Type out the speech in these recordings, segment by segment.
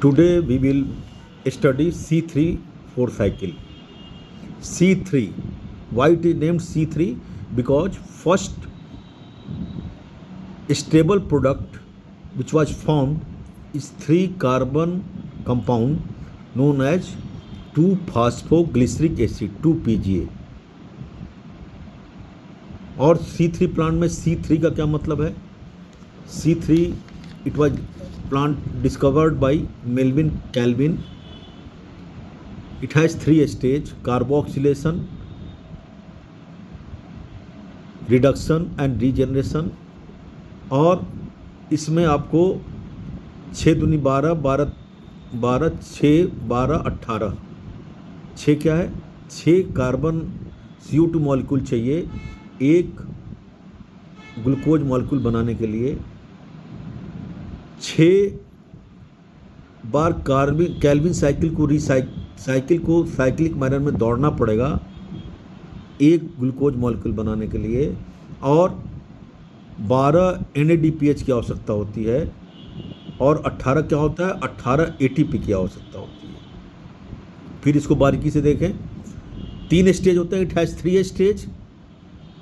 Today we will study C3 cycle. C3. Why it is named C3? Because first stable product which was formed is 3 carbon compound known as 2-phosphoglyceric acid 2-PGA. और C3 plant में C3 का क्या मतलब है? C3 it was plant discovered by Melvin Calvin. It has 3 stages: carboxylation, reduction and regeneration. और इसमें आपको 6 दूनी 12, 12 12 6 12 18 6 क्या है? 6 कार्बन CO2 मॉलिक्यूल चाहिए एक ग्लूकोज मॉलिक्यूल बनाने के लिए। 6 बार कैल्विन साइकिल को साइक्लिक मैनर में दौड़ना पड़ेगा एक ग्लूकोज मॉलिक्यूल बनाने के लिए, और 12 NADPH की आवश्यकता होती है, और 18 क्या होता है? 18 ATP की आवश्यकता होती है। फिर इसको बारीकी से देखें। 3 स्टेज होते हैं। It has 3 stage: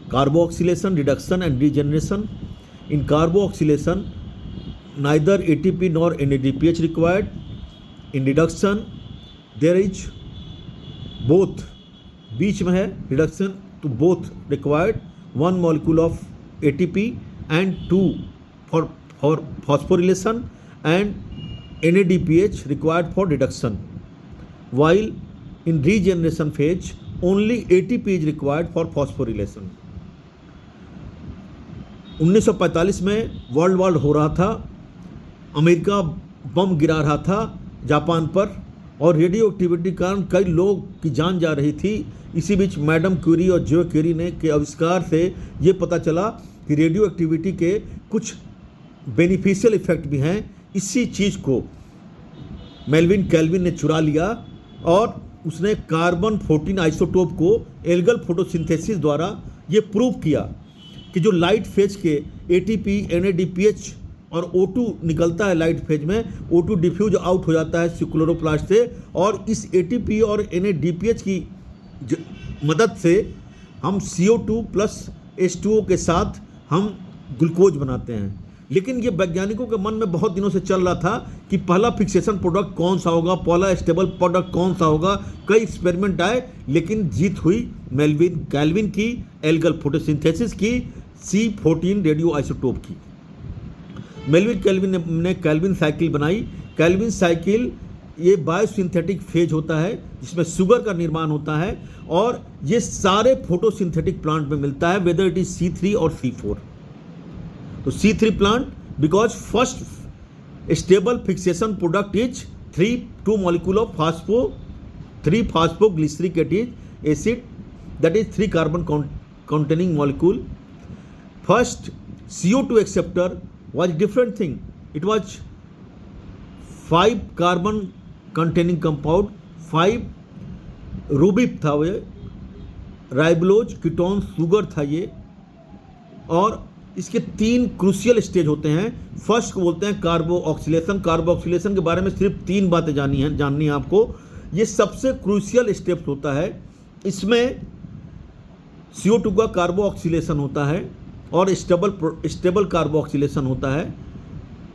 carboxylation, reduction and regeneration. In carboxylation, neither ATP nor NADPH required. In reduction, there is both. बीच में है reduction, तो both required. 1 molecule of ATP and 2 for phosphorylation, and NADPH required for reduction. While in regeneration phase, only ATP is required for phosphorylation. 1945 में world war हो रहा था। America बम गिरा रहा था जापान पर, और रेडियो एक्टिविटी के कारण कई लोग की जान जा रही थी। इसी बीच मैडम क्यूरी और जो क्यूरी ने के आविष्कार से ये पता चला कि रेडियो एक्टिविटी के कुछ बेनिफिशियल इफेक्ट भी हैं। इसी चीज़ को मेल्विन कैल्विन ने चुरा लिया, और उसने कार्बन 14 आइसोटोप को एल्गल फोटोसिंथेसिस द्वारा ये प्रूव किया कि जो लाइट फेज के ATP, NADPH और O2 निकलता है लाइट फेज में, O2 डिफ्यूज आउट हो जाता है क्लोरोप्लास्ट से, और इस ATP और NADPH की मदद से हम CO2 प्लस H2O के साथ हम ग्लूकोज बनाते हैं। लेकिन ये वैज्ञानिकों के मन में बहुत दिनों से चल रहा था कि पहला फिक्सेशन प्रोडक्ट कौन सा होगा, पहला स्टेबल प्रोडक्ट कौन सा होगा। कई एक्सपेरिमेंट आए, लेकिन जीत हुई मेल्विन कैल्विन की एल्गल फोटोसिंथेसिस की C14 रेडियो आइसोटोप की। मेल्विन कैल्विन ने कैल्विन साइकिल बनाई। कैल्विन साइकिल ये बायोसिंथेटिक फेज होता है जिसमें शुगर का निर्माण होता है, और ये सारे फोटोसिंथेटिक प्लांट में मिलता है, वेदर इट इज C3 और C4। तो C3 plant because first stable fixation product is 2 molecule of 3-phosphoglyceric acid, that is 3 carbon containing molecule. First CO2 acceptor was different thing. It was 5 carbon containing compound, 5 Rubik था, वो राइबोलोज ketone sugar था ये। और इसके 3 crucial stage होते हैं। First को बोलते हैं कार्बोक्सिलेशन। कार्बोक्सिलेशन के बारे में सिर्फ 3 बातें जाननी है आपको। ये सबसे क्रूशियल स्टेप होता है। इसमें CO2 का कार्बोक्सिलेशन होता है, और स्टेबल कार्बोक्सिलेशन होता है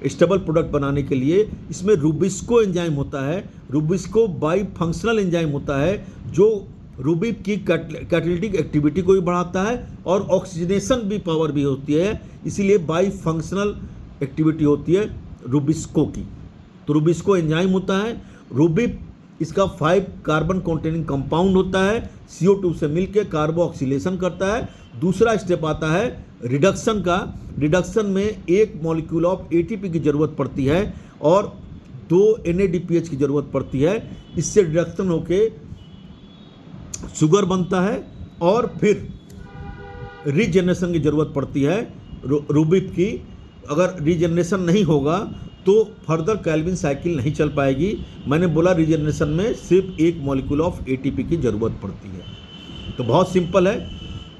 स्टेबल प्रोडक्ट बनाने के लिए। इसमें रूबिस्को एंजाइम होता है। रूबिस्को बाई फंक्शनल एंजाइम होता है, जो रूबिक की कैटालिटिक एक्टिविटी को भी बढ़ाता है, और ऑक्सीजनेशन भी पावर भी होती है, इसीलिए बाई फंक्शनल एक्टिविटी होती है रूबिस्को की। तो रूबिस्को एंजाइम होता है। रूबिक इसका 5 कार्बन कॉन्टेनिंग कंपाउंड होता है, CO2 से मिलकर कार्बोक्सिलेशन करता है। दूसरा स्टेप आता है रिडक्शन का। रिडक्शन में 1 मॉलिक्यूल ऑफ ATP की ज़रूरत पड़ती है, और 2 NADPH की ज़रूरत पड़ती है। इससे रिडक्शन होके शुगर बनता है, और फिर रीजनरेशन की ज़रूरत पड़ती है रूबिक की। अगर रीजनरेशन नहीं होगा तो फर्दर कैल्विन साइकिल नहीं चल पाएगी। मैंने बोला रीजनरेशन में सिर्फ 1 मॉलिक्यूल ऑफ ATP की ज़रूरत पड़ती है। तो बहुत सिंपल है,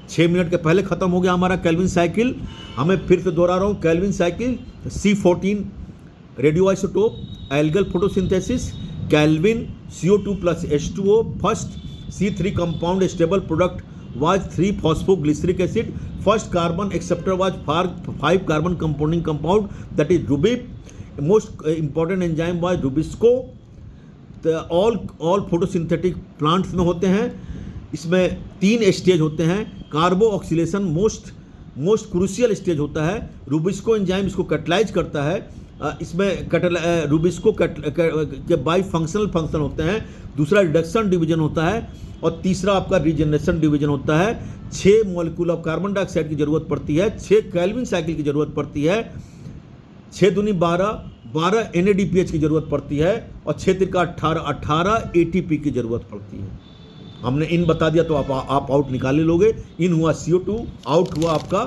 6 मिनट के पहले ख़त्म हो गया हमारा कैल्विन साइकिल। हमें फिर से दोहरा रहा हूँ, Calvin cycle C14 radioisotope, algal photosynthesis, Calvin, CO2 plus H2O. First C3 compound stable product was 3-phosphoglyceric acid. First carbon acceptor was 5 carbon compounding compound, that is Rubib. Most important enzyme was Rubisco. all photosynthetic plants में होते हैं. इसमें 3 stage होते हैं. कार्बो oscillation most crucial stage होता है. Rubisco enzyme इसको catalyse करता है. इसमें रूबिस्को के बाई फंक्शन होते हैं. दूसरा रिडक्शन डिवीजन होता है और तीसरा आपका रीजनरेशन डिवीजन होता है. 6 मॉलिक्यूल ऑफ कार्बन डाइऑक्साइड की जरूरत पड़ती है. 6 केल्विन साइकिल की जरूरत पड़ती है. 6 दूनी 12 NADPH की जरूरत पड़ती है और 6 तिरका 18 ATP की जरूरत पड़ती है. हमने इन बता दिया तो आप आउट निकाले लोगे. इन हुआ CO2, आउट हुआ आपका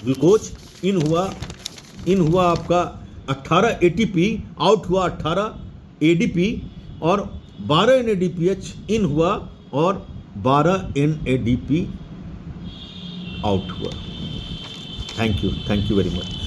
ग्लूकोज, इन हुआ आपका 18 ATP, आउट हुआ 18 ADP और 12 NADPH इन हुआ और 12 NADP आउट हुआ. Thank you very much.